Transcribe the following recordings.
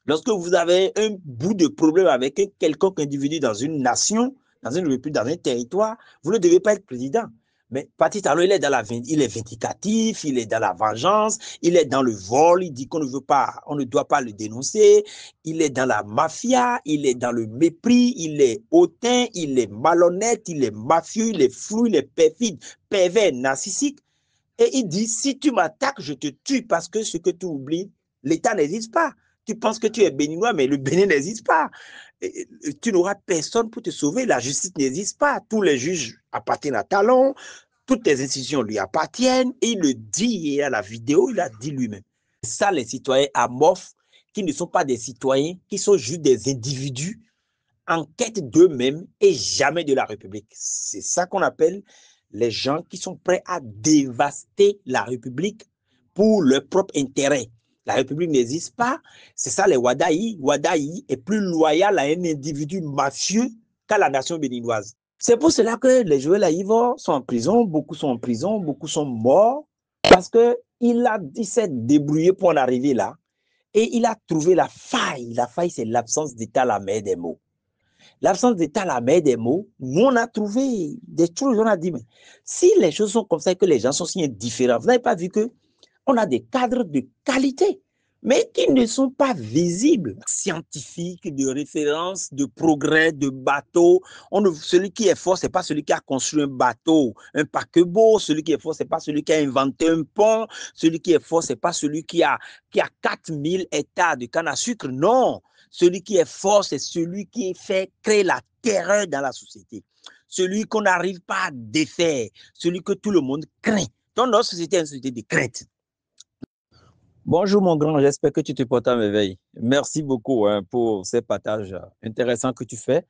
Lorsque vous avez un bout de problème avec quelconque individu dans une nation, dans une république, dans un territoire, vous ne devez pas être président. Mais Patrice Talon, il est vindicatif, il est dans la vengeance, il est dans le vol, il dit qu'on ne veut pas, on ne doit pas le dénoncer, il est dans la mafia, il est dans le mépris, il est hautain, il est malhonnête, il est mafieux, il est flou, il est perfide, pervers, narcissique. Et il dit, si tu m'attaques, je te tue parce que ce que tu oublies, l'État n'existe pas. Tu penses que tu es béninois, mais le Bénin n'existe pas. Tu n'auras personne pour te sauver. La justice n'existe pas. Tous les juges appartiennent à Talon. Toutes les institutions lui appartiennent. Et il le dit, et à la vidéo, il a dit lui-même. Ça, les citoyens amorphes, qui ne sont pas des citoyens, qui sont juste des individus en quête d'eux-mêmes et jamais de la République. C'est ça qu'on appelle les gens qui sont prêts à dévaster la République pour leur propre intérêt. La République n'existe pas. C'est ça les Wadaï. Wadaï est plus loyal à un individu mafieux qu'à la nation béninoise. C'est pour cela que les Joël Aïvo sont en prison, beaucoup sont en prison, beaucoup sont morts, parce qu'il s'est débrouillé pour en arriver là. Et il a trouvé la faille. La faille, c'est l'absence d'état à la mer des mots. L'absence d'état à la mer des mots, nous, on a trouvé des choses, on a dit, mais si les choses sont comme ça et que les gens sont si indifférents, vous n'avez pas vu qu'on a des cadres de qualité, mais qui ne sont pas visibles, scientifiques, de référence, de progrès, de bateaux. Celui qui est fort, ce n'est pas celui qui a construit un bateau, un paquebot. Celui qui est fort, ce n'est pas celui qui a inventé un pont. Celui qui est fort, ce n'est pas celui qui a 4000 hectares de canne à sucre. Non, celui qui est fort, c'est celui qui fait créer la terreur dans la société. Celui qu'on n'arrive pas à défaire, celui que tout le monde craint. Donc, notre société est une société de crainte. Bonjour mon grand, j'espère que tu te portes à merveille. Merci beaucoup pour ces partages intéressants que tu fais.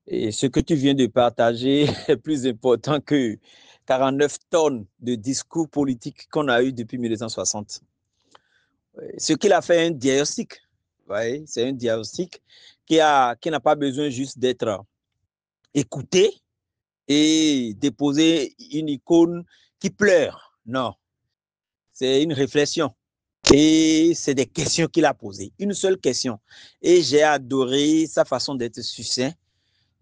Et ce que tu viens de partager est plus important que 49 tonnes de discours politiques qu'on a eu depuis 1960. Ce qu'il a fait est un diagnostic. Ouais, c'est un diagnostic qui n'a pas besoin juste d'être écouté et déposer une icône qui pleure. Non, c'est une réflexion. Et c'est des questions qu'il a posées, une seule question. Et j'ai adoré sa façon d'être succinct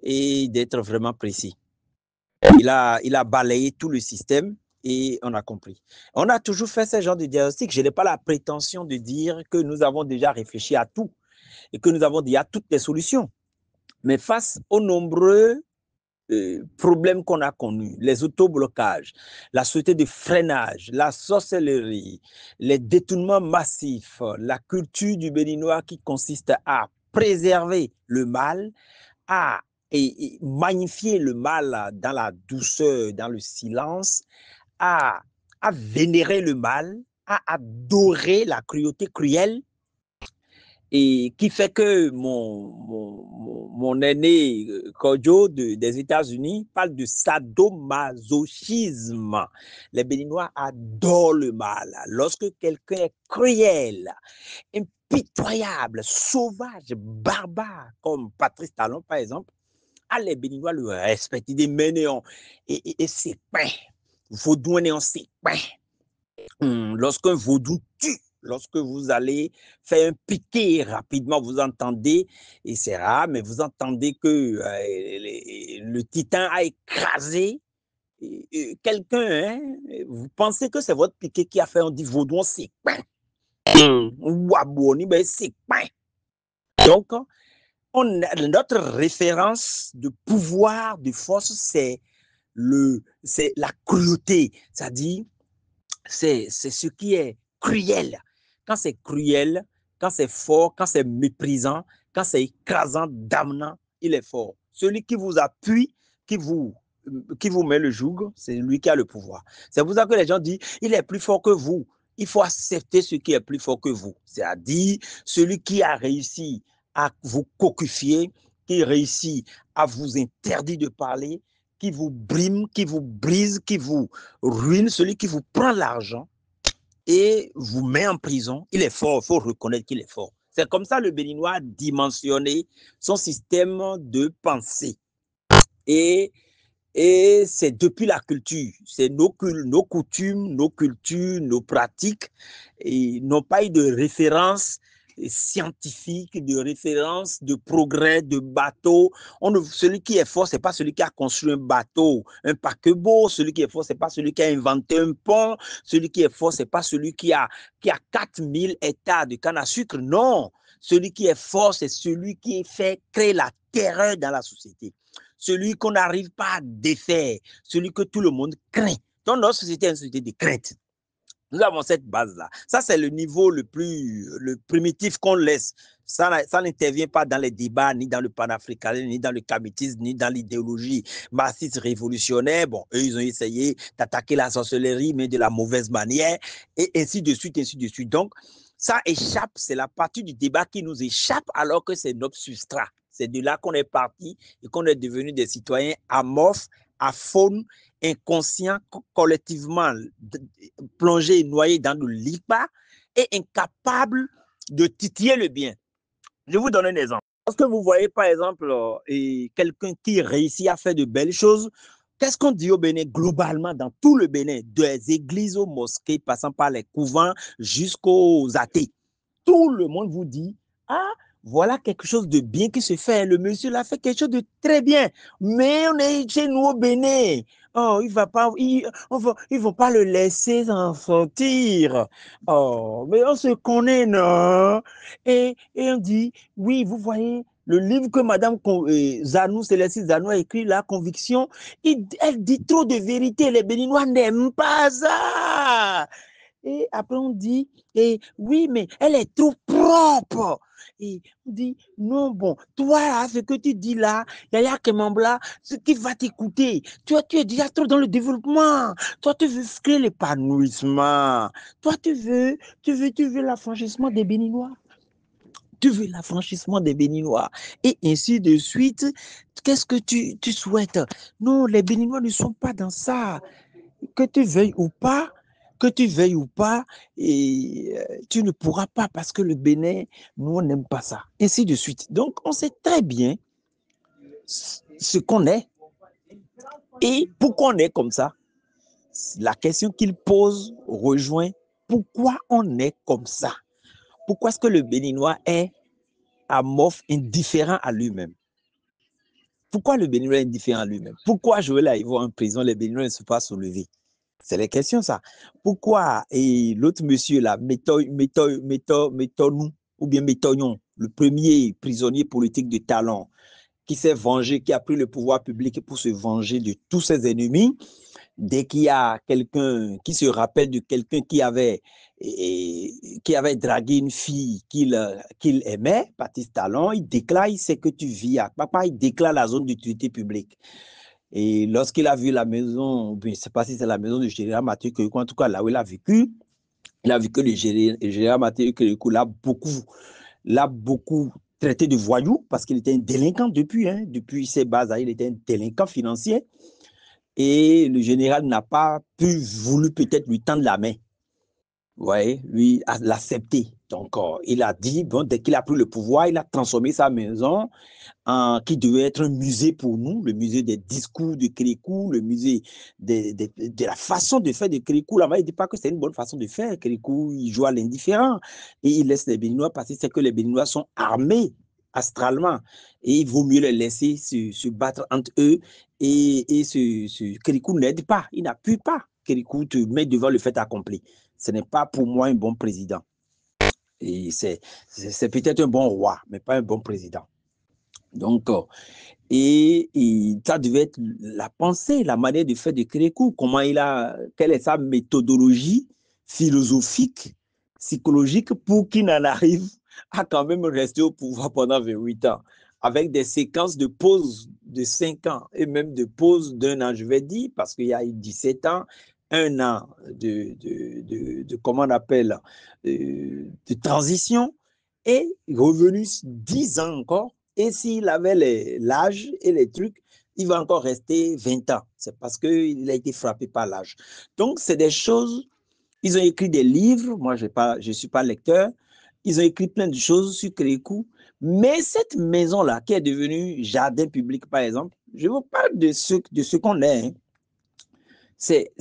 et d'être vraiment précis. Il a balayé tout le système et on a compris. On a toujours fait ce genre de diagnostic. Je n'ai pas la prétention de dire que nous avons déjà réfléchi à tout et que nous avons déjà toutes les solutions. Mais face aux nombreux problèmes qu'on a connus, les autoblocages, la société de freinage, la sorcellerie, les détournements massifs, la culture du béninois qui consiste à préserver le mal, à magnifier le mal dans la douceur, dans le silence, à vénérer le mal, à adorer la cruauté cruelle, et qui fait que mon aîné Kodjo des États-Unis parle de sadomasochisme. Les Béninois adorent le mal. Lorsque quelqu'un est cruel, impitoyable, sauvage, barbare, comme Patrice Talon par exemple, les Béninois le respectent. Ils disent Ménéon et c'est pain. Vaudou néon, c'est pain. Lorsqu'un vaudou tue, lorsque vous allez faire un piqué rapidement, vous entendez, et c'est rare, mais vous entendez que le titan a écrasé quelqu'un. Hein, vous pensez que c'est votre piqué qui a fait, on dit vaudou, c'est pain. Waboni, ben c'est pain. Donc, notre référence de pouvoir, de force, c'est la cruauté, c'est-à-dire c'est ce qui est cruel. Quand c'est cruel, quand c'est fort, quand c'est méprisant, quand c'est écrasant, damnant, il est fort. Celui qui vous appuie, qui vous met le joug, c'est lui qui a le pouvoir. C'est pour ça que les gens disent, il est plus fort que vous. Il faut accepter ce qui est plus fort que vous. C'est-à-dire, celui qui a réussi à vous coquifier, qui réussit à vous interdire de parler, qui vous brime, qui vous brise, qui vous ruine, celui qui vous prend l'argent et vous met en prison, il est fort, il faut reconnaître qu'il est fort. C'est comme ça le Béninois a dimensionné son système de pensée. Et c'est depuis la culture, c'est nos coutumes, nos cultures, nos pratiques, et n'ont pas eu de référence scientifique, de référence, de progrès, de bateau. Celui qui est fort, ce n'est pas celui qui a construit un bateau, un paquebot. Celui qui est fort, ce n'est pas celui qui a inventé un pont. Celui qui est fort, ce n'est pas celui qui a 4000 hectares de canne à sucre. Non, celui qui est fort, c'est celui qui fait créer la terreur dans la société. Celui qu'on n'arrive pas à défaire, celui que tout le monde craint. Donc, notre société est une société de crainte. Nous avons cette base-là. Ça, c'est le niveau le primitif qu'on laisse. Ça n'intervient pas dans les débats, ni dans le panafricanisme, ni dans le kabitisme, ni dans l'idéologie marxiste révolutionnaire. Bon, eux, ils ont essayé d'attaquer la sorcellerie, mais de la mauvaise manière, et ainsi de suite, ainsi de suite. Donc, ça échappe, c'est la partie du débat qui nous échappe, alors que c'est notre substrat. C'est de là qu'on est parti et qu'on est devenu des citoyens amorphes, aphones, inconscients, collectivement plongés et noyés dans le lipa et incapables de titiller le bien. Je vous donne un exemple. Lorsque vous voyez, par exemple, quelqu'un qui réussit à faire de belles choses, qu'est-ce qu'on dit au Bénin globalement dans tout le Bénin, des églises aux mosquées, passant par les couvents jusqu'aux athées? Tout le monde vous dit, ah, voilà quelque chose de bien qui se fait. Le monsieur l'a fait quelque chose de très bien. Mais on est chez nous au Bénin. Oh, il va pas, ils vont pas le laisser s'en sortir. Oh, mais on se connaît, non? Et on dit, oui, vous voyez, le livre que Madame Zanou, Célestine Zanou a écrit, La Conviction, elle dit trop de vérité. Les Béninois n'aiment pas ça. Et après, on dit, oui, mais elle est trop propre. Et on dit, non, bon, toi, ce que tu dis là, Yaya Kemambla, ce qui va t'écouter, tu es déjà trop dans le développement. Toi, tu veux créer l'épanouissement. Toi, tu veux l'affranchissement des Béninois. Tu veux l'affranchissement des Béninois. Et ainsi de suite. Qu'est-ce que tu souhaites? Non, les Béninois ne sont pas dans ça. Que tu veuilles ou pas, et tu ne pourras pas parce que le Bénin, nous, on n'aime pas ça. Ainsi de suite. Donc, on sait très bien ce qu'on est et pourquoi on est comme ça. La question qu'il pose rejoint pourquoi on est comme ça. Pourquoi est-ce que le Béninois est amorphe, indifférent à lui-même? Pourquoi le Béninois est indifférent à lui-même? Pourquoi Joël Aïvo en prison, les Béninois ne se sont pas soulevés? C'est les questions, ça. Pourquoi et l'autre monsieur là, Métonou, ou bien Métognon, le premier prisonnier politique de talent, qui s'est vengé, qui a pris le pouvoir public pour se venger de tous ses ennemis, dès qu'il y a quelqu'un qui se rappelle de quelqu'un qui avait dragué une fille qu'il aimait, Baptiste Talon, il déclare, il sait que tu vis à papa, il déclare la zone d'utilité publique. Et lorsqu'il a vu la maison, je ne sais pas si c'est la maison du général Mathieu Kérékou, en tout cas là où il a vécu que le général Mathieu Kérékou l'a beaucoup traité de voyou parce qu'il était un délinquant depuis ses bases, il était un délinquant financier. Et le général n'a pas voulu peut-être lui tendre la main. Ouais, lui a l'accepté. Donc, il a dit, bon, dès qu'il a pris le pouvoir, il a transformé sa maison qui devait être un musée pour nous, le musée des discours de Kérékou, le musée de la façon de faire de Kérékou. Là-bas, il ne dit pas que c'est une bonne façon de faire. Kérékou, il joue à l'indifférent et il laisse les Béninois parce qu'il sait que les Béninois sont armés astralement et il vaut mieux les laisser se battre entre eux et Kérékou n'aide pas, il n'appuie pas. Kérékou te met devant le fait accompli. Ce n'est pas pour moi un bon président. Et c'est peut-être un bon roi, mais pas un bon président. Donc, et ça devait être la pensée, la manière de faire de Kérékou, quelle est sa méthodologie philosophique, psychologique pour qu'il en arrive à quand même rester au pouvoir pendant 28 ans, avec des séquences de pause de 5 ans et même de pause d'1 an, je vais dire, parce qu'il y a eu 17 ans, 1 an de comment on appelle, de transition, et revenu 10 ans encore. Et s'il avait l'âge et les trucs, il va encore rester 20 ans. C'est parce qu'il a été frappé par l'âge. Donc, c'est des choses. Ils ont écrit des livres. Moi, je ne suis pas lecteur. Ils ont écrit plein de choses sur Kérékou. Mais cette maison-là, qui est devenue jardin public, par exemple, je vous parle de ce qu'on est. Hein. C'est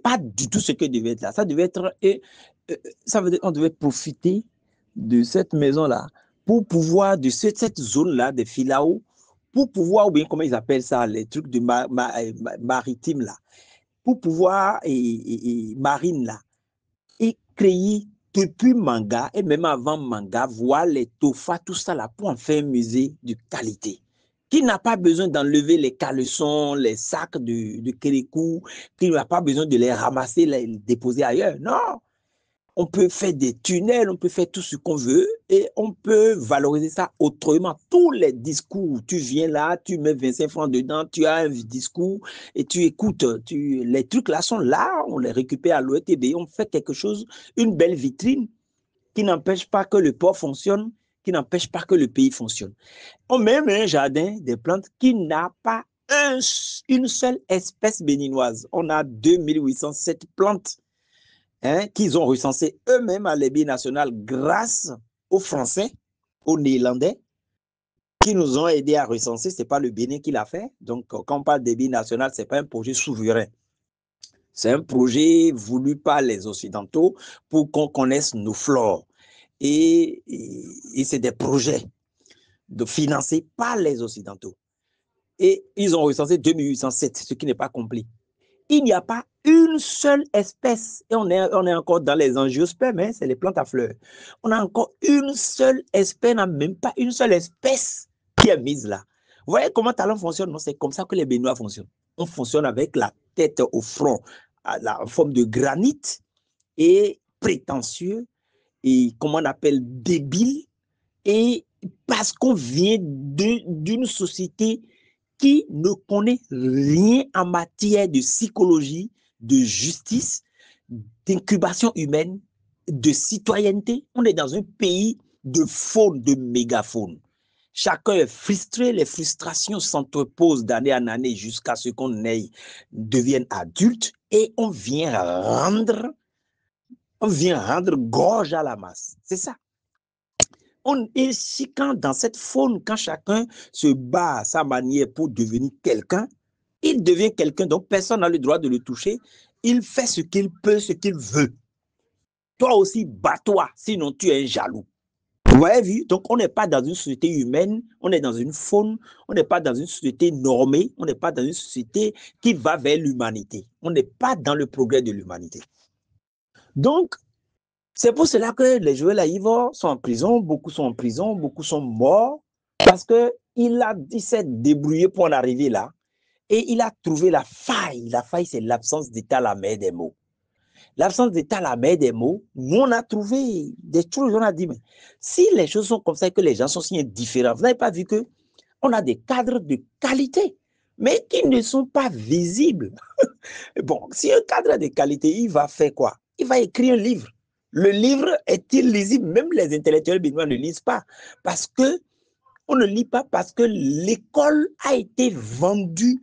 pas du tout ce que devait être là. Ça devait être ça veut dire qu'on devait profiter de cette maison-là pour pouvoir, de cette zone-là, des Filao, pour pouvoir, ou bien comment ils appellent ça, les trucs de maritime là, pour pouvoir, et marine là, et créer depuis manga, et même avant manga, voir les tofa, tout ça là, pour en faire un musée de qualité. Qui n'a pas besoin d'enlever les caleçons, les sacs de Kérékou, qui n'a pas besoin de les ramasser, les déposer ailleurs. Non, on peut faire des tunnels, on peut faire tout ce qu'on veut et on peut valoriser ça autrement. Tous les discours, tu viens là, tu mets 25 francs dedans, tu as un discours et tu écoutes. Les trucs là sont là, on les récupère à l'OETB, on fait quelque chose, une belle vitrine qui n'empêche pas que le port fonctionne, qui n'empêche pas que le pays fonctionne. On met un jardin des plantes qui n'a pas une seule espèce béninoise. On a 2807 plantes qu'ils ont recensé eux-mêmes à l'EBI national grâce aux Français, aux Néerlandais, qui nous ont aidés à recenser. Ce n'est pas le Bénin qui l'a fait. Donc, quand on parle d'EBI national, ce n'est pas un projet souverain. C'est un projet voulu par les Occidentaux pour qu'on connaisse nos flores. Et c'est des projets financés par les Occidentaux. Et ils ont recensé 2807, ce qui n'est pas complet. Il n'y a pas une seule espèce, et on est encore dans les angiospermes, hein, c'est les plantes à fleurs. On a encore une seule espèce, on n'a même pas une seule espèce qui est mise là. Vous voyez comment Talon fonctionne? C'est comme ça que les Béninois fonctionnent. On fonctionne avec la tête au front, en forme de granit, et prétentieux, et comment on appelle débile, et parce qu'on vient d'une société qui ne connaît rien en matière de psychologie, de justice, d'incubation humaine, de citoyenneté. On est dans un pays de faune, de mégafaune. Chacun est frustré, les frustrations s'entreposent d'année en année jusqu'à ce qu'on devienne adulte et on vient rendre gorge à la masse. C'est ça. Et si quand dans cette faune, quand chacun se bat à sa manière pour devenir quelqu'un, il devient quelqu'un dont personne n'a le droit de le toucher. Il fait ce qu'il peut, ce qu'il veut. Toi aussi, bats-toi, sinon tu es un jaloux. Vous avez vu? Donc, on n'est pas dans une société humaine, on est dans une faune, on n'est pas dans une société normée, on n'est pas dans une société qui va vers l'humanité. On n'est pas dans le progrès de l'humanité. Donc, c'est pour cela que les Joël Aïvor sont en prison, beaucoup sont en prison, beaucoup sont morts, parce qu'il s'est débrouillé pour en arriver là, et il a trouvé la faille. La faille, c'est l'absence d'état à la mer des mots. L'absence d'état à la mer des mots, nous, on a trouvé des choses, on a dit, mais si les choses sont comme ça et que les gens sont si indifférents, vous n'avez pas vu qu'on a des cadres de qualité, mais qui ne sont pas visibles. Bon, si un cadre de qualité, il va faire quoi? Il va écrire un livre. Le livre est-il lisible? Même les intellectuels béninois ne lisent pas. Parce que on ne lit pas parce que l'école a été vendue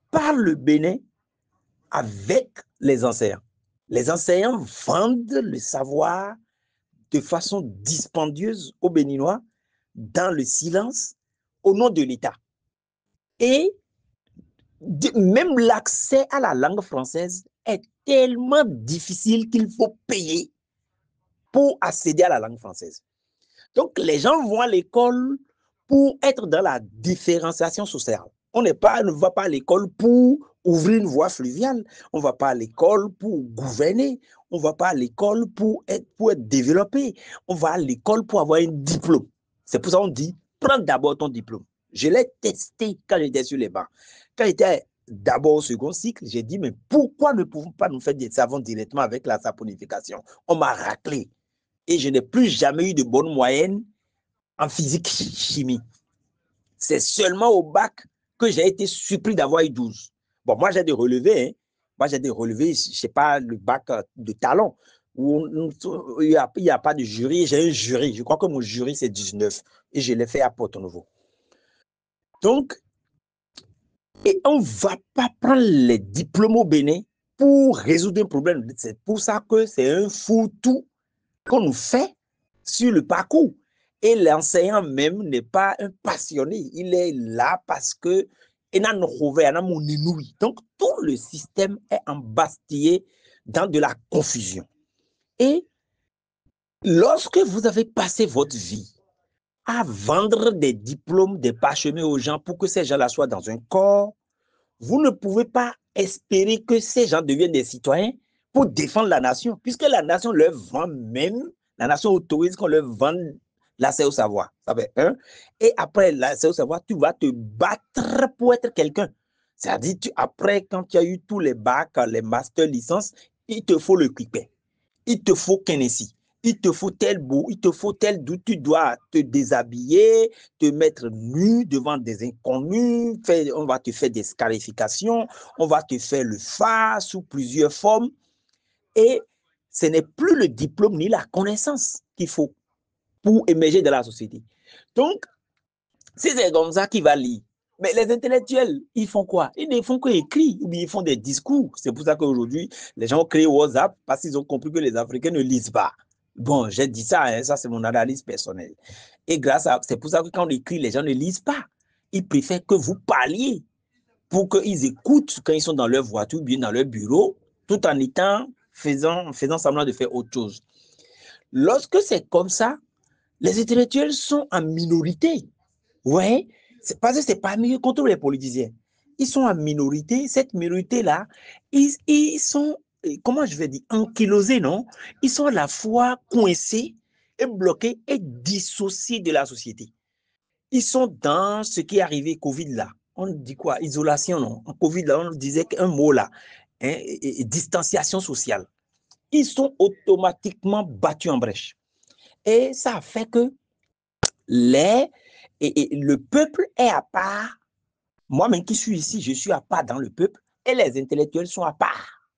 par le Bénin avec les enseignants. Les enseignants vendent le savoir de façon dispendieuse aux Béninois dans le silence au nom de l'État. Et même l'accès à la langue française est tellement difficile qu'il faut payer pour accéder à la langue française. Donc, les gens vont à l'école pour être dans la différenciation sociale. On ne va pas à l'école pour ouvrir une voie fluviale. On ne va pas à l'école pour gouverner. On ne va pas à l'école pour être développé. On va à l'école pour avoir un diplôme. C'est pour ça qu'on dit, prends d'abord ton diplôme. Je l'ai testé quand j'étais sur les bancs. Quand j'étais d'abord au second cycle, j'ai dit, mais pourquoi ne pouvons pas nous faire des savons directement avec la saponification? On m'a raclé. Et je n'ai plus jamais eu de bonne moyenne en physique chimie. C'est seulement au bac que j'ai été surpris d'avoir eu 12. Bon, moi, j'ai des relevés. Hein. Moi, j'ai des relevés, je ne sais pas, le bac de talent, où il n'y a pas de jury. J'ai un jury. Je crois que mon jury, c'est 19. Et je l'ai fait à Porto-Novo. Donc, et on ne va pas prendre les diplômes au Bénin pour résoudre un problème. C'est pour ça que c'est un foutu qu'on nous fait sur le parcours. Et l'enseignant même n'est pas un passionné. Il est là parce que donc tout le système est embastillé dans de la confusion. Et lorsque vous avez passé votre vie à vendre des diplômes, des parchemins aux gens pour que ces gens-là soient dans un corps, vous ne pouvez pas espérer que ces gens deviennent des citoyens pour défendre la nation, puisque la nation leur vend même, la nation autorise qu'on leur vende l'accès au savoir. Ça fait un. Et après l'accès au savoir, tu vas te battre pour être quelqu'un. C'est-à-dire, après, quand tu as eu tous les bacs, les masters, licences, il te faut le quick-pay. Il te faut Kennedy. Il te faut tel bout, il te faut tel d'où tu dois te déshabiller, te mettre nu devant des inconnus, on va te faire des scarifications, on va te faire le phare sous plusieurs formes. Et ce n'est plus le diplôme ni la connaissance qu'il faut pour émerger de la société. Donc, si c'est comme ça qu'il va lire, mais les intellectuels, ils font quoi? Ils ne font qu'écrire, ou bien ils font des discours. C'est pour ça qu'aujourd'hui, les gens ont créé WhatsApp parce qu'ils ont compris que les Africains ne lisent pas. Bon, j'ai dit ça, hein, ça c'est mon analyse personnelle. Et c'est pour ça que quand on écrit, les gens ne lisent pas. Ils préfèrent que vous parliez pour qu'ils écoutent quand ils sont dans leur voiture, bien dans leur bureau, tout en faisant semblant de faire autre chose. Lorsque c'est comme ça, les intellectuels sont en minorité. Ouais, parce que c'est pas mieux contre les politiciens. Ils sont en minorité. Cette minorité-là, ils sont, comment je vais dire, ankylosés, non? Ils sont à la fois coincés et bloqués et dissociés de la société. Ils sont dans ce qui est arrivé Covid là. On dit quoi? Isolation, non? En Covid là, on disait qu'un mot là, hein, distanciation sociale. Ils sont automatiquement battus en brèche. Et ça a fait que le peuple est à part. Moi-même qui suis ici, je suis à part dans le peuple et les intellectuels sont à part.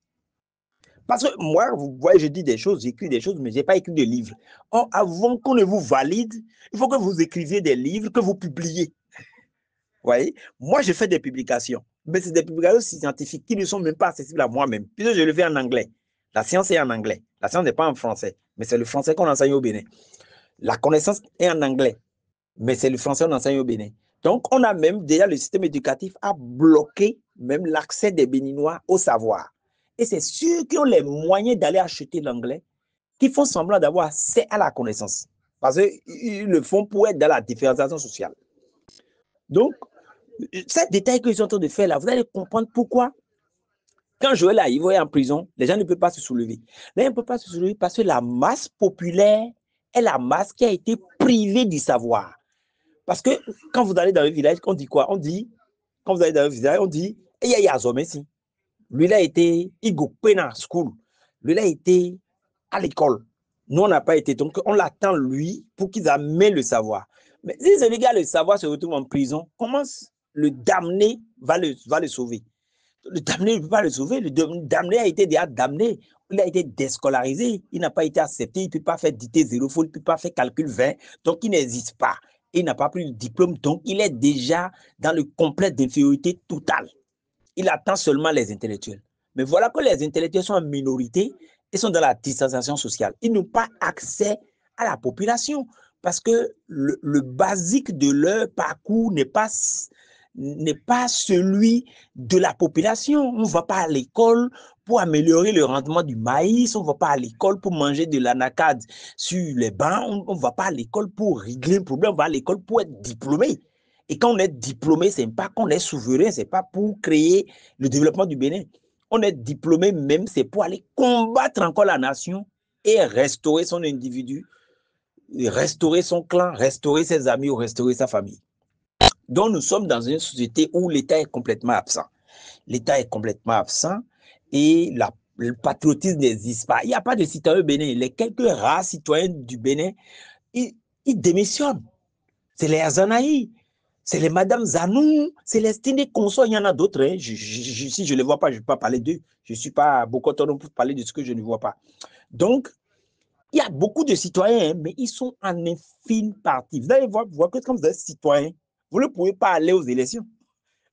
Parce que moi, vous voyez, je dis des choses, j'écris des choses, mais je n'ai pas écrit de livres. Or, avant qu'on ne vous valide, il faut que vous écriviez des livres, que vous publiez. Vous voyez, moi, je fais des publications, mais c'est des publications scientifiques qui ne sont même pas accessibles à moi-même, puisque je le fais en anglais. La science est en anglais. La science n'est pas en français, mais c'est le français qu'on enseigne au Bénin. La connaissance est en anglais, mais c'est le français qu'on enseigne au Bénin. Donc, on a même déjà le système éducatif a bloqué même l'accès des Béninois au savoir. Et c'est ceux qui ont les moyens d'aller acheter l'anglais qui font semblant d'avoir accès à la connaissance. Parce qu'ils le font pour être dans la différenciation sociale. Donc, ces détails qu'ils sont en train de faire là, vous allez comprendre pourquoi. Quand Joël Aïvo est en prison, les gens ne peuvent pas se soulever. Là, ils ne peuvent pas se soulever parce que la masse populaire est la masse qui a été privée du savoir. Parce que quand vous allez dans le village, on dit quoi? On dit, quand vous allez dans le village, on dit, il y a Zomesi. Lui, il a été, il a school. Lui, il a été à l'école. Nous, on n'a pas été. Donc, on l'attend, lui, pour qu'il amène le savoir. Mais si ce gars, le savoir se retrouve en prison, comment le damné va le sauver? Le damné ne peut pas le sauver. Le damné a été déjà damné. Il a été déscolarisé. Il n'a pas été accepté. Il ne peut pas faire dictée zéro, il ne peut pas faire calcul 20. Donc, il n'existe pas. Il n'a pas pris le diplôme. Donc, il est déjà dans le complexe d'infériorité totale. Il attend seulement les intellectuels. Mais voilà que les intellectuels sont en minorité et sont dans la distanciation sociale. Ils n'ont pas accès à la population parce que le basique de leur parcours n'est pas celui de la population. On ne va pas à l'école pour améliorer le rendement du maïs, on ne va pas à l'école pour manger de l'anacade sur les bancs, on ne va pas à l'école pour régler un problème, on va à l'école pour être diplômé. Et quand on est diplômé, ce n'est pas qu'on est souverain, ce n'est pas pour créer le développement du Bénin. On est diplômé même, c'est pour aller combattre encore la nation et restaurer son individu, restaurer son clan, restaurer ses amis ou restaurer sa famille. Donc, nous sommes dans une société où l'État est complètement absent. L'État est complètement absent et le patriotisme n'existe pas. Il n'y a pas de citoyens bénin. Les quelques rares citoyens du Bénin, ils démissionnent. C'est les Azanaï, c'est les Madame Zanou, c'est les Stine Consorts. Il y en a d'autres. Hein. Si je ne les vois pas, je ne peux pas parler d'eux. Je ne suis pas beaucoup autonome pour parler de ce que je ne vois pas. Donc, il y a beaucoup de citoyens, hein, mais ils sont en infime partie. Vous allez voir que quand vous êtes citoyen, vous ne pouvez pas aller aux élections.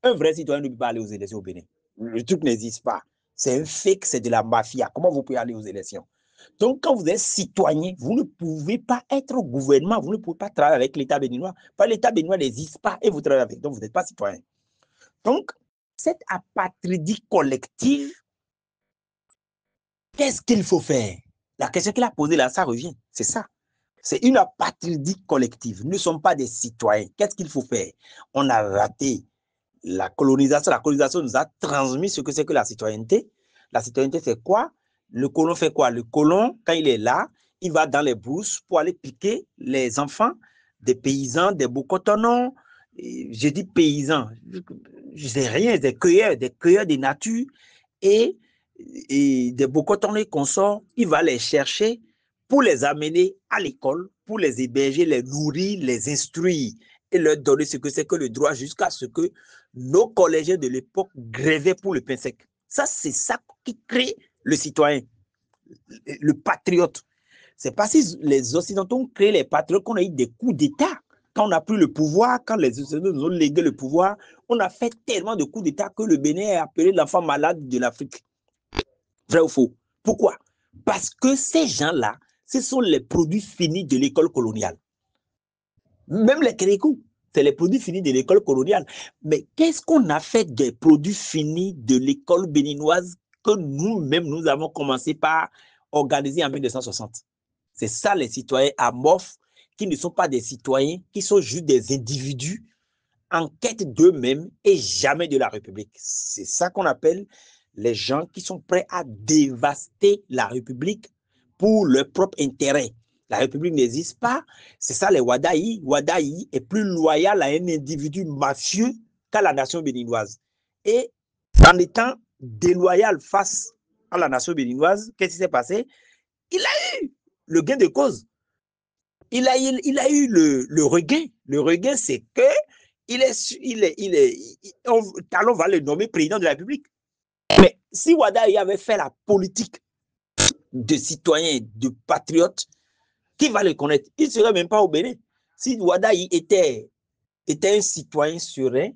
Un vrai citoyen ne peut pas aller aux élections au Bénin. Le truc n'existe pas. C'est un fake, c'est de la mafia. Comment vous pouvez aller aux élections? Donc, quand vous êtes citoyen, vous ne pouvez pas être au gouvernement, vous ne pouvez pas travailler avec l'État béninois. Parce que l'État béninois n'existe pas et vous travaillez avec. Donc, vous n'êtes pas citoyen. Donc, cette apatridie collective, qu'est-ce qu'il faut faire? La question qu'il a posée là, ça revient. C'est ça. C'est une apatridie collective. Nous ne sommes pas des citoyens. Qu'est-ce qu'il faut faire? On a raté la colonisation. La colonisation nous a transmis ce que c'est que la citoyenneté. La citoyenneté, c'est quoi? Le colon fait quoi? Le colon, quand il est là, il va dans les brousses pour aller piquer les enfants des paysans, des Bokotonons. Je dis paysans, je sais rien, des cueilleurs de nature et, des Bokotonons et consorts. Il va les chercher pour les amener à l'école, pour les héberger, les nourrir, les instruire et leur donner ce que c'est que le droit jusqu'à ce que nos collégiens de l'époque grévaient pour le pain sec. Ça, c'est ça qui crée le citoyen, le patriote. C'est parce que les Occidentaux ont créé les patriotes qu'on a eu des coups d'État. Quand on a pris le pouvoir, quand les Occidentaux nous ont légué le pouvoir, on a fait tellement de coups d'État que le Bénin est appelé l'enfant malade de l'Afrique. Vrai ou faux? Pourquoi? Parce que ces gens-là, ce sont les produits finis de l'école coloniale. Même les Kérékou, c'est les produits finis de l'école coloniale. Mais qu'est-ce qu'on a fait des produits finis de l'école béninoise que nous-mêmes, nous avons commencé par organiser en 1960? C'est ça les citoyens amorphes qui ne sont pas des citoyens, qui sont juste des individus en quête d'eux-mêmes et jamais de la République. C'est ça qu'on appelle les gens qui sont prêts à dévaster la République pour leur propre intérêt. La République n'existe pas. C'est ça les Wadaï. Wadaï est plus loyal à un individu mafieux qu'à la nation béninoise. Et en étant déloyal face à la nation béninoise, qu'est-ce qui s'est passé? Il a eu le gain de cause. Il a eu le regain. Le regain, c'est que Talon va le nommer président de la République. Mais si Wadaï avait fait la politique de citoyen, de patriote, qui va le connaître? Il ne serait même pas au Bénin. Si Wadaï était un citoyen serein,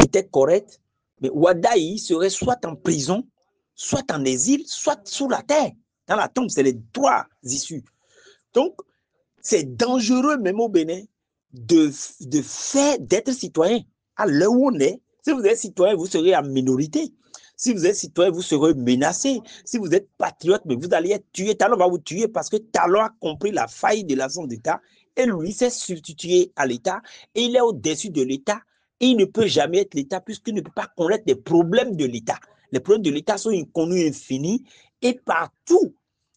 était correct, mais Wadaï serait soit en prison, soit en exil, soit sous la terre. Dans la tombe, c'est les trois issues. Donc, c'est dangereux même au Bénin d'être citoyen. À l'heure où on est, si vous êtes citoyen, vous serez en minorité. Si vous êtes citoyen, vous serez menacé. Si vous êtes patriote, mais vous allez être tué. Talon va vous tuer parce que Talon a compris la faille de l'action d'État et lui s'est substitué à l'État et il est au-dessus de l'État et il ne peut jamais être l'État puisqu'il ne peut pas connaître les problèmes de l'État. Les problèmes de l'État sont inconnus, infinis et partout.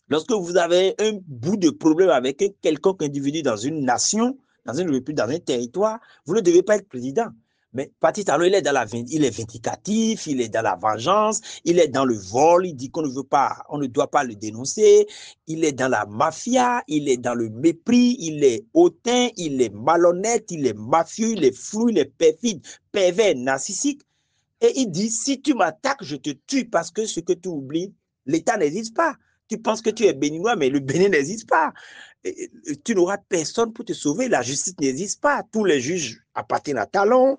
Lorsque vous avez un bout de problème avec quelconque individu dans une nation, dans une république, dans un territoire, vous ne devez pas être président. Mais Patrice Talon, il est vindicatif, il est dans la vengeance, il est dans le vol, il dit qu'on ne doit pas le dénoncer, il est dans la mafia, il est dans le mépris, il est hautain, il est malhonnête, il est mafieux, il est flou, il est perfide, pervers, narcissique. Et il dit, si tu m'attaques, je te tue parce que ce que tu oublies, l'État n'existe pas. Tu penses que tu es béninois, mais le Bénin n'existe pas. Tu n'auras personne pour te sauver. La justice n'existe pas. Tous les juges appartiennent à Talon.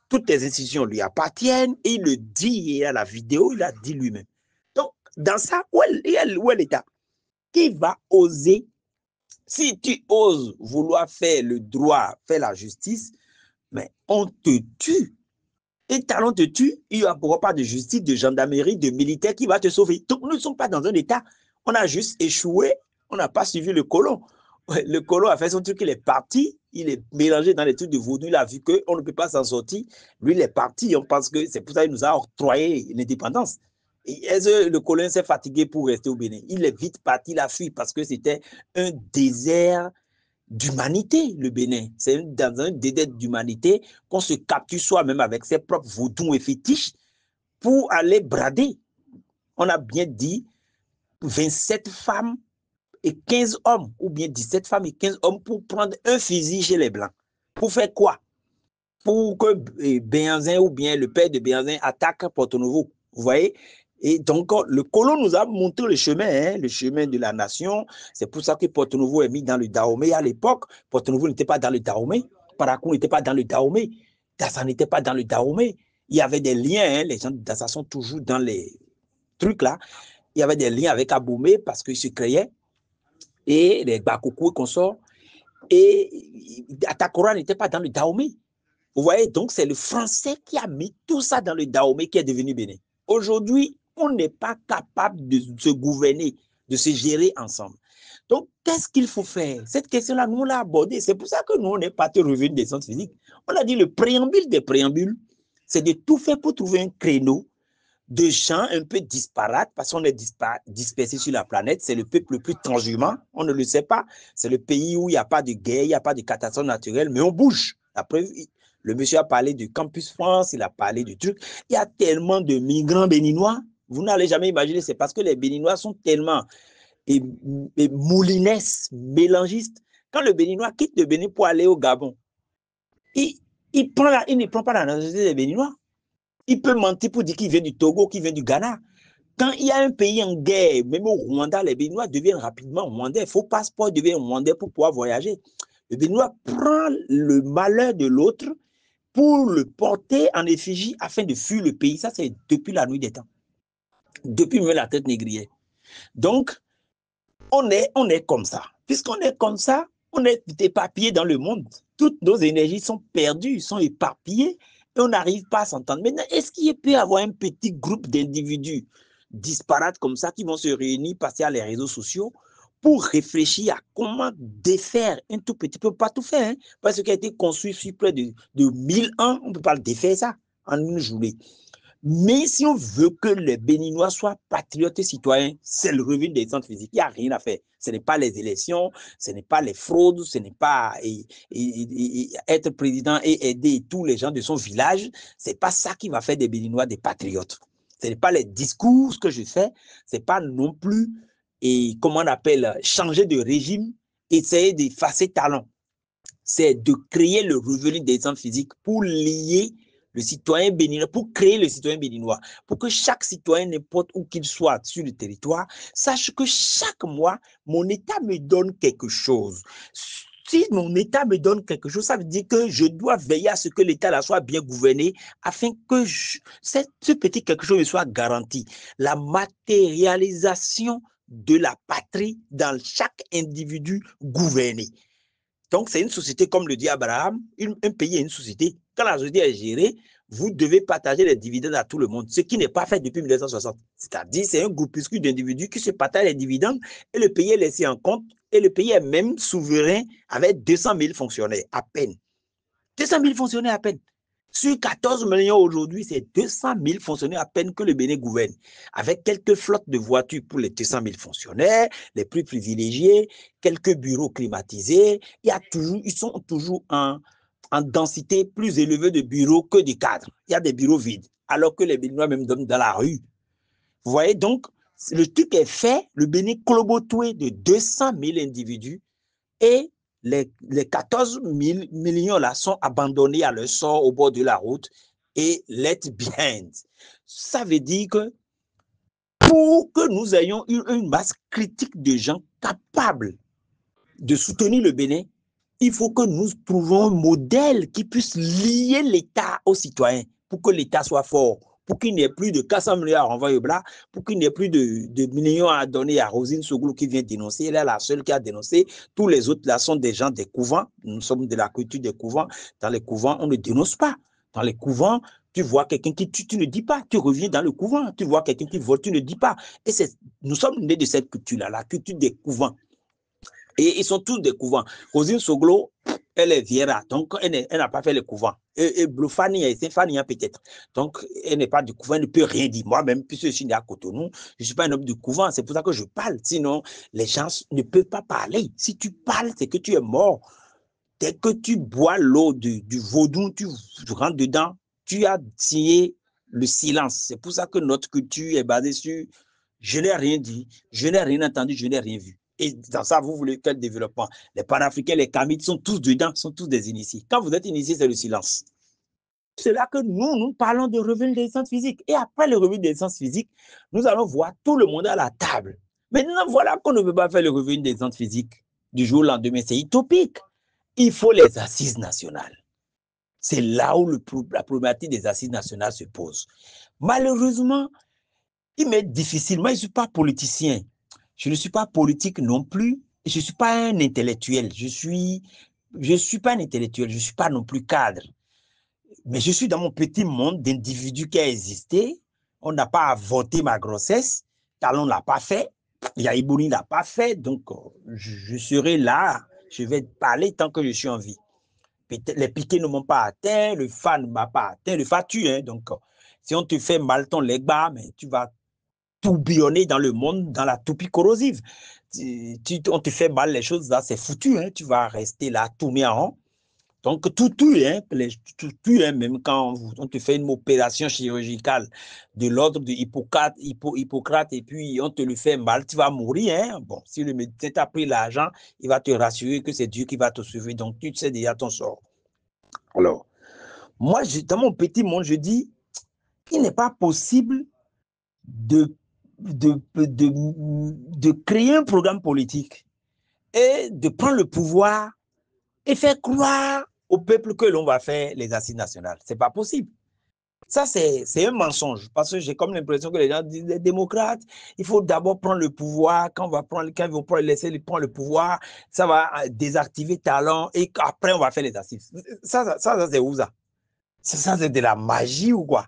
Toutes les institutions lui appartiennent. Et il le dit, et à la vidéo, il a dit lui-même. Donc, dans ça, où est l'État? Qui va oser? Si tu oses vouloir faire le droit, faire la justice, mais on te tue. Et Talon te tue, il n'y aura pas de justice, de gendarmerie, de militaire qui va te sauver. Donc, nous ne sommes pas dans un État. On a juste échoué, on n'a pas suivi le colon. Le colon a fait son truc, il est parti, il est mélangé dans les trucs de vaudou, il a vu qu'on ne peut pas s'en sortir. Lui, il est parti, on pense que c'est pour ça qu'il nous a octroyé l'indépendance. Est-ce que le colon s'est fatigué pour rester au Bénin? Il est vite parti, il a fui parce que c'était un désert d'humanité, le Bénin. C'est dans un désert d'humanité qu'on se capture soi-même avec ses propres vaudous et fétiches pour aller brader. On a bien dit 27 femmes et 15 hommes, ou bien 17 femmes et 15 hommes pour prendre un fusil chez les Blancs. Pour faire quoi? Pour que Béhanzin ou bien le père de Béhanzin attaque Porto-Novo. Vous voyez? Et donc, le colon nous a montré le chemin de la nation. C'est pour ça que Porto-Novo est mis dans le Dahomey à l'époque. Porto-Novo n'était pas dans le Dahomey. Parakou n'était pas dans le Dahomey. Dassa n'était pas dans le Dahomey. Il y avait des liens. Les gens de Dassa sont toujours dans les trucs là. Il y avait des liens avec Aboumé parce qu'ils se créaient. Et les Bakoukou et consorts. Et Atakora n'était pas dans le Dahomey. Vous voyez, donc c'est le français qui a mis tout ça dans le Dahomey qui est devenu Bénin. Aujourd'hui, on n'est pas capable de se gouverner, de se gérer ensemble. Donc, qu'est-ce qu'il faut faire? Cette question-là, nous, on l'a abordée. C'est pour ça que nous, on est parti revenir des sciences physiques. On a dit le préambule des préambules, c'est de tout faire pour trouver un créneau de gens un peu disparates, parce qu'on est dispersés sur la planète. C'est le peuple le plus transhumant, on ne le sait pas. C'est le pays où il n'y a pas de guerre, il n'y a pas de catastrophe naturelle, mais on bouge. La preuve, le monsieur a parlé du Campus France, il a parlé du truc. Il y a tellement de migrants béninois, vous n'allez jamais imaginer, c'est parce que les Béninois sont tellement moulinesses, mélangistes. Quand le Béninois quitte le Bénin pour aller au Gabon, il ne prend pas la nationalité des Béninois. Il peut mentir pour dire qu'il vient du Togo, qu'il vient du Ghana. Quand il y a un pays en guerre, même au Rwanda, les Béninois deviennent rapidement rwandais. Faux passeport devient rwandais pour pouvoir voyager. Le Béninois prend le malheur de l'autre pour le porter en effigie afin de fuir le pays. Ça, c'est depuis la nuit des temps. Depuis même la traite négrière. Donc, on est comme ça. Puisqu'on est comme ça, on est éparpillé dans le monde. Toutes nos énergies sont perdues, sont éparpillées et on n'arrive pas à s'entendre. Maintenant, est-ce qu'il peut y avoir un petit groupe d'individus disparates comme ça qui vont se réunir, passer à les réseaux sociaux pour réfléchir à comment défaire un tout petit peu, pas tout faire, hein, parce qu'il a été construit sur près de 1000 ans, on ne peut pas le défaire ça en une journée. Mais si on veut que les Béninois soient patriotes et citoyens, c'est le revenu des centres physiques. Il n'y a rien à faire. Ce n'est pas les élections, ce n'est pas les fraudes, ce n'est pas être président et aider tous les gens de son village. Ce n'est pas ça qui va faire des Béninois des patriotes. Ce n'est pas les discours que je fais, ce n'est pas non plus, comment on appelle, changer de régime, essayer d'effacer talent. C'est de créer le revenu des centres physiques pour lier le citoyen béninois, pour créer le citoyen béninois, pour que chaque citoyen, n'importe où qu'il soit sur le territoire, sache que chaque mois, mon État me donne quelque chose. Si mon État me donne quelque chose, ça veut dire que je dois veiller à ce que l'État soit bien gouverné afin que ce petit quelque chose me soit garanti. La matérialisation de la patrie dans chaque individu gouverné. Donc, c'est une société, comme le dit Abraham, un pays est une société. Quand la société est gérée, vous devez partager les dividendes à tout le monde, ce qui n'est pas fait depuis 1960. C'est-à-dire, c'est un groupuscule d'individus qui se partagent les dividendes et le pays est laissé en compte et le pays est même souverain avec 200 000 fonctionnaires à peine. 200 000 fonctionnaires à peine. Sur 14 millions aujourd'hui, c'est 200 000 fonctionnaires à peine que le Bénin gouverne, avec quelques flottes de voitures pour les 200 000 fonctionnaires, les plus privilégiés, quelques bureaux climatisés. Ils sont toujours en densité plus élevée de bureaux que de cadres. Il y a des bureaux vides, alors que les Béninois même dorment dans la rue. Vous voyez, donc, le truc est fait, le Bénin clobotoué de 200 000 individus et les 14 000 millions là sont abandonnés à leur sort au bord de la route et let behind. Ça veut dire que pour que nous ayons une masse critique de gens capables de soutenir le Bénin, il faut que nous trouvions un modèle qui puisse lier l'État aux citoyens pour que l'État soit fort, pour qu'il n'y ait plus de 400 millions à renvoyer au bras, pour qu'il n'y ait plus de millions à donner à Rosine Soglou qui vient dénoncer. Elle est la seule qui a dénoncé. Tous les autres là sont des gens des couvents. Nous sommes de la culture des couvents. Dans les couvents, on ne dénonce pas. Dans les couvents, tu vois quelqu'un qui tue, tu ne dis pas. Tu reviens dans le couvent. Tu vois quelqu'un qui vole, tu ne dis pas. Et nous sommes nés de cette culture-là, la culture des couvents. Et ils sont tous des couvents. Rosine Soglo, elle est Viera, donc elle n'a pas fait le couvent. Et Blufani, c'est Fania peut-être. Donc, elle n'est pas du couvent, elle ne peut rien dire. Moi-même, puisque je suis né à Cotonou, je ne suis pas un homme du couvent, c'est pour ça que je parle. Sinon, les gens ne peuvent pas parler. Si tu parles, c'est que tu es mort. Dès que tu bois l'eau du vaudou, tu rentres dedans, tu as signé le silence. C'est pour ça que notre culture est basée sur je n'ai rien dit, je n'ai rien entendu, je n'ai rien vu. Et dans ça, vous voulez quel développement? Les panafricains, les Kamites sont tous dedans, sont tous des initiés. Quand vous êtes initié, c'est le silence. C'est là que nous parlons de revenu des sciences physiques. Et après le revenu des sciences physiques, nous allons voir tout le monde à la table. Maintenant, voilà qu'on ne peut pas faire le revenu des sciences physiques du jour au lendemain. C'est utopique. Il faut les assises nationales. C'est là où la problématique des assises nationales se pose. Malheureusement, il m'est difficile. Moi, je ne suis pas politicien. Je ne suis pas politique non plus. Je ne suis pas un intellectuel. Je suis pas un intellectuel. Je ne suis pas non plus cadre. Mais je suis dans mon petit monde d'individus qui a existé. On n'a pas avorté ma grossesse. Talon ne l'a pas fait. Yaïbouni n'a pas fait, donc je serai là, je vais parler tant que je suis en vie. Les piquets ne m'ont pas atteint, le fa ne m'a pas atteint, le fa tue, hein, donc si on te fait mal ton legba, mais tu vas tourbillonner dans le monde, dans la toupie corrosive. On te fait mal les choses, là, c'est foutu, hein, tu vas rester là, tourner en rond. Donc, tout tue, hein, tout tue, hein, même quand on te fait une opération chirurgicale de l'ordre de Hippocrate et puis on te le fait mal, tu vas mourir. Hein. Bon, si le médecin t'a pris l'argent, il va te rassurer que c'est Dieu qui va te sauver. Donc, tu sais déjà ton sort. Alors, moi, dans mon petit monde, je dis, il n'est pas possible de, de créer un programme politique et de prendre le pouvoir et faire croire au peuple que l'on va faire les assises nationales. Ce n'est pas possible. Ça, c'est un mensonge, parce que j'ai comme l'impression que les gens disent, les démocrates, il faut d'abord prendre le pouvoir, quand ils vont laisser prendre le pouvoir, ça va désactiver talent, et après, on va faire les assises. Ça c'est où ça? Ça, c'est de la magie ou quoi?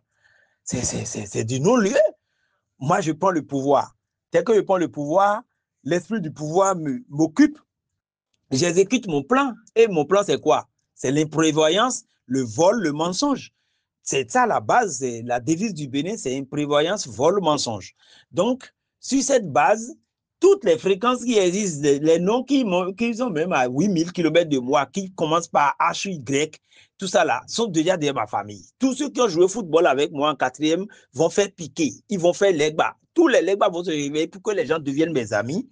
C'est du non-lieu. Moi, je prends le pouvoir. Dès que je prends le pouvoir, l'esprit du pouvoir m'occupe. J'exécute mon plan. Et mon plan, c'est quoi? C'est l'imprévoyance, le vol, le mensonge. C'est ça la base, c'est la devise du Bénin, c'est imprévoyance, vol, mensonge. Donc, sur cette base, toutes les fréquences qui existent, les noms qui sont même à 8000 km de moi, qui commencent par H, Y, tout ça là, sont déjà de ma famille. Tous ceux qui ont joué au football avec moi en quatrième vont faire piquer, ils vont faire legba. Tous les legba vont se réveiller pour que les gens deviennent mes amis,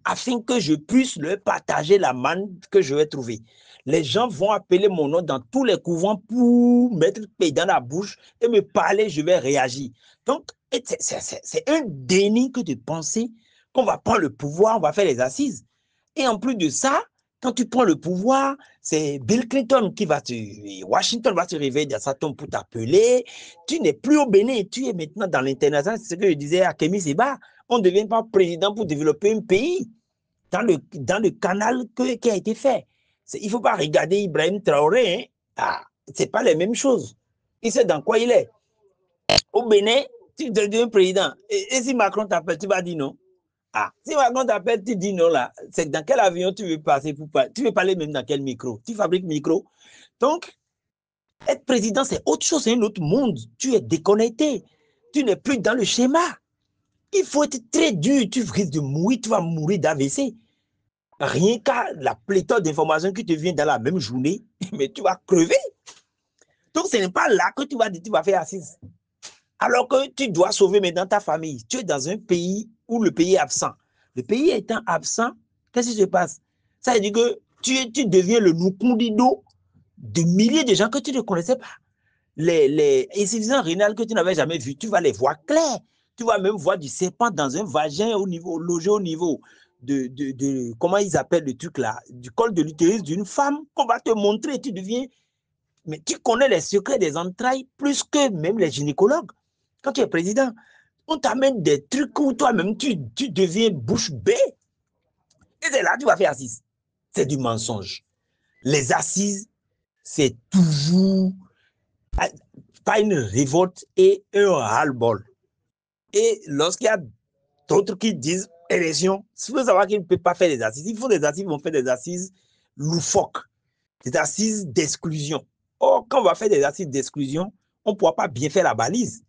afin que je puisse leur partager la manne que je vais trouver. Les gens vont appeler mon nom dans tous les couvents pour mettre le pays dans la bouche et me parler, je vais réagir. Donc, c'est un déni que de penser qu'on va prendre le pouvoir, on va faire les assises. Et en plus de ça, quand tu prends le pouvoir, c'est Bill Clinton qui va Washington va se réveiller dans sa tombe pour t'appeler. Tu n'es plus au Bénin, tu es maintenant dans l'international. C'est ce que je disais à Kémy Seba. On ne devient pas président pour développer un pays dans le canal qui a été fait. Il ne faut pas regarder Ibrahim Traoré. Hein. Ah, ce n'est pas les mêmes choses. Il sait dans quoi il est. Au Bénin, tu deviens président. Et si Macron t'appelle, tu vas dire non. Ah, si Macron t'appelle, tu dis non là. C'est dans quel avion tu veux passer pour parler? Tu veux parler même dans quel micro? Tu fabriques micro. Donc, être président, c'est autre chose, c'est un autre monde. Tu es déconnecté. Tu n'es plus dans le schéma. Il faut être très dur. Tu risques de mourir, tu vas mourir d'AVC. Rien qu'à la pléthore d'informations qui te viennent dans la même journée, mais tu vas crever. Donc, ce n'est pas là que tu vas faire assise. Alors que tu dois sauver maintenant ta famille. Tu es dans un pays où le pays est absent. Le pays étant absent, qu'est-ce qui se passe? Ça veut dire que tu deviens le Nukundido de milliers de gens que tu ne connaissais pas. Les insuffisants rénales que tu n'avais jamais vus, tu vas les voir clairs. Tu vas même voir du serpent dans un vagin logé au niveau comment ils appellent le truc là, du col de l'utérus d'une femme qu'on va te montrer. Tu deviens, mais tu connais les secrets des entrailles plus que même les gynécologues. Quand tu es président, on t'amène des trucs où toi-même tu deviens bouche bée. Et c'est là que tu vas faire assise. C'est du mensonge. Les assises, c'est toujours pas une révolte et un ras-le-bol. Et lorsqu'il y a d'autres qui disent élection, il faut savoir qu'ils ne peuvent pas faire des assises. Ils font des assises, ils vont faire des assises loufoques, des assises d'exclusion. Or, quand on va faire des assises d'exclusion, on ne pourra pas bien faire la balise.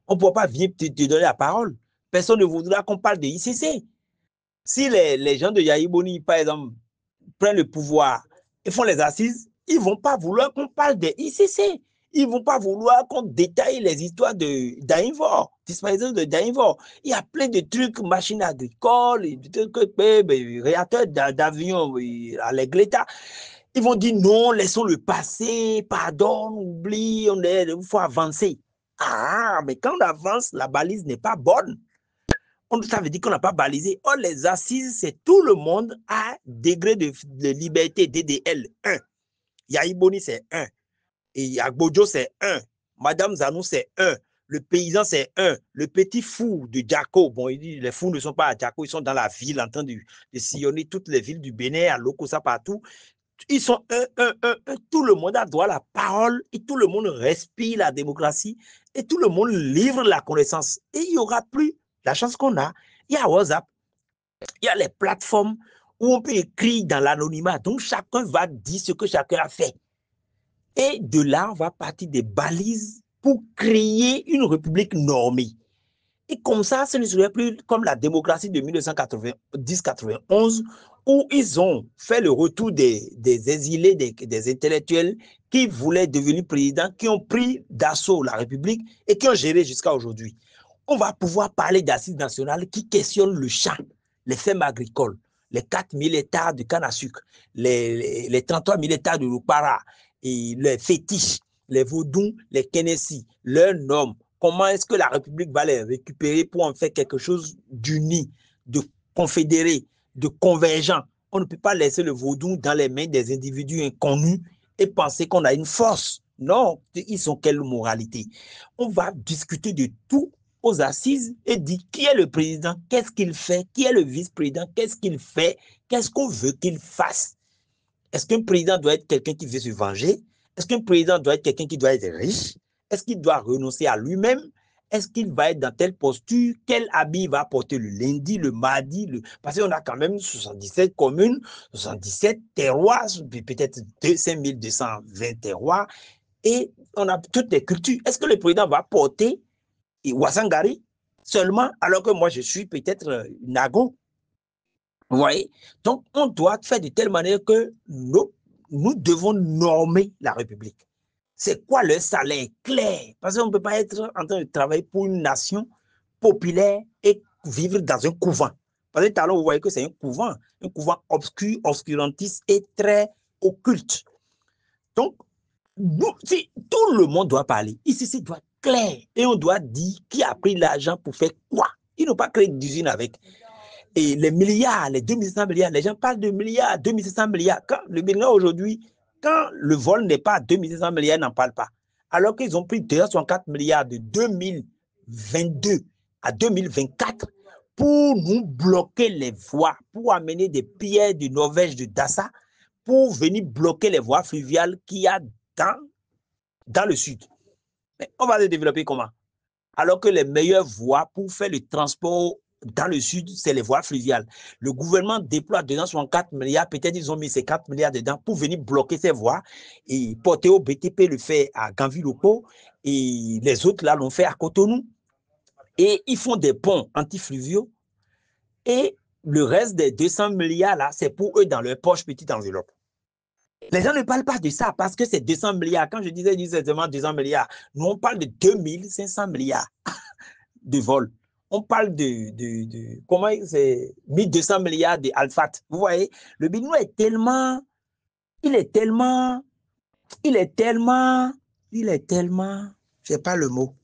On ne pourra pas bien te donner la parole. Personne ne voudra qu'on parle de ICC. Si les gens de Yaïbouni, par exemple, prennent le pouvoir et font les assises, ils ne vont pas vouloir qu'on parle de ICC. Ils ne vont pas vouloir qu'on détaille les histoires d'Ainvor, disparition de d'Ainvor. Il y a plein de trucs, machines agricoles, réacteurs d'avion à l'Églita. Ils vont dire non, laissons le passé, pardon, oublie, il faut avancer. Ah, mais quand on avance, la balise n'est pas bonne. Ça veut dire qu'on n'a pas balisé. Or, les assises, c'est tout le monde à degré de liberté, DDL 1. Yaïboni, c'est 1. Et Agbojo, c'est 1. Madame Zanou, c'est 1. Le paysan, c'est 1. Le petit fou de Djako, bon, il dit les fous ne sont pas à Djako, ils sont dans la ville en train de sillonner toutes les villes du Bénin, à Lokosa, partout. Ils sont 1. Tout le monde a droit à la parole et tout le monde respire la démocratie et tout le monde livre la connaissance. Et il n'y aura plus la chance qu'on a. Il y a WhatsApp. Il y a les plateformes où on peut écrire dans l'anonymat. Donc, chacun va dire ce que chacun a fait. Et de là, on va partir des balises pour créer une république normée. Et comme ça, ce ne serait plus comme la démocratie de 1990-91, où ils ont fait le retour des exilés, des intellectuels qui voulaient devenir présidents, qui ont pris d'assaut la République et qui ont géré jusqu'à aujourd'hui. On va pouvoir parler d'assises nationales qui questionnent le champ, les fermes agricoles, les 4000 hectares de canne à sucre, les 33 000 hectares de Lupara, et les fétiches, les vaudous, les Kennedy, leurs normes. Comment est-ce que la République va les récupérer pour en faire quelque chose d'uni, de confédéré, de convergent? On ne peut pas laisser le vaudou dans les mains des individus inconnus et penser qu'on a une force. Non, ils ont quelle moralité? On va discuter de tout aux assises et dire qui est le président, qu'est-ce qu'il fait, qui est le vice-président, qu'est-ce qu'il fait, qu'est-ce qu'on veut qu'il fasse. Est-ce qu'un président doit être quelqu'un qui veut se venger? Est-ce qu'un président doit être quelqu'un qui doit être riche? Est-ce qu'il doit renoncer à lui-même? Est-ce qu'il va être dans telle posture? Quel habit il va porter le lundi, le mardi? Parce qu'on a quand même 77 communes, 77 terroirs, peut-être 5220 terroirs, et on a toutes les cultures. Est-ce que le président va porter Ouassangari seulement, alors que moi je suis peut-être Nagon? Vous voyez? Donc, on doit faire de telle manière que nous devons normer la République. C'est quoi le salaire clair? Parce qu'on ne peut pas être en train de travailler pour une nation populaire et vivre dans un couvent. Parce que tout à l'heure, vous voyez que c'est un couvent obscur, obscurantiste et très occulte. Donc, nous, si, tout le monde doit parler. Ici, c'est doit être clair. Et on doit dire qui a pris l'argent pour faire quoi. Ils n'ont pas créé d'usine avec. Et les milliards, les 2500 milliards, les gens parlent de milliards, 2500 milliards. Quand le Bénin aujourd'hui, quand le vol n'est pas à 2500 milliards, ils n'en parlent pas. Alors qu'ils ont pris 264 milliards de 2022 à 2024 pour nous bloquer les voies, pour amener des pierres de Norvège, de Dassa, pour venir bloquer les voies fluviales qu'il y a dans le sud. Mais on va les développer comment? Alors que les meilleures voies pour faire le transport dans le sud, c'est les voies fluviales. Le gouvernement déploie 264 milliards, peut-être ils ont mis ces 4 milliards dedans pour venir bloquer ces voies. Et Portéo BTP le fait à Ganville-Loco et les autres là l'ont fait à Cotonou. Et ils font des ponts antifluviaux et le reste des 200 milliards là, c'est pour eux dans leur poche petite enveloppe. Les gens ne parlent pas de ça parce que c'est 200 milliards. Quand je disais seulement 200 milliards, nous on parle de 2500 milliards de vols. On parle comment c'est 1200 milliards d'Alphat. Vous voyez, le Bénin est tellement, il est tellement, il est tellement, il est tellement, je sais pas le mot.